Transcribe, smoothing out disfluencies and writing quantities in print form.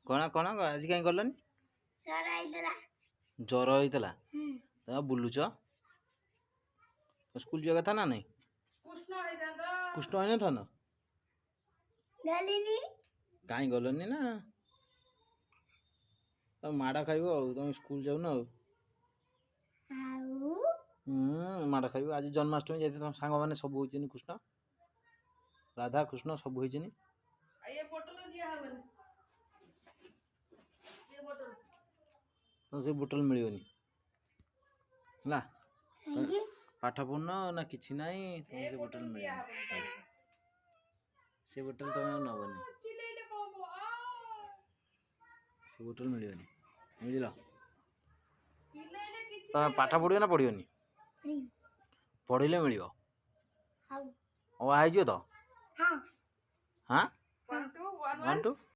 कौन कौन आज कहीं गलनी ज्वर होता तुम बुलुच स्कूल जावा था ना नहीं कृष्ण होना था ना कहीं गलनी ना तुम माड़ खाइब तुम स्कूल जाऊ ना माड़ खाइब आज जन्माष्टमी जाते तुम सांग मैंने सब होनी कृष्ण राधा कृष्ण सब होनी तुम से बोतल मिलनी है पाठ पढ़न ना कि ना तुम से बोतल मिल से बोतल तुम नबनी से बोतल मिलनी बुझल तुम पाठ पढ़ ना पढ़नी पढ़ले मिल आई तो हाँ 1 2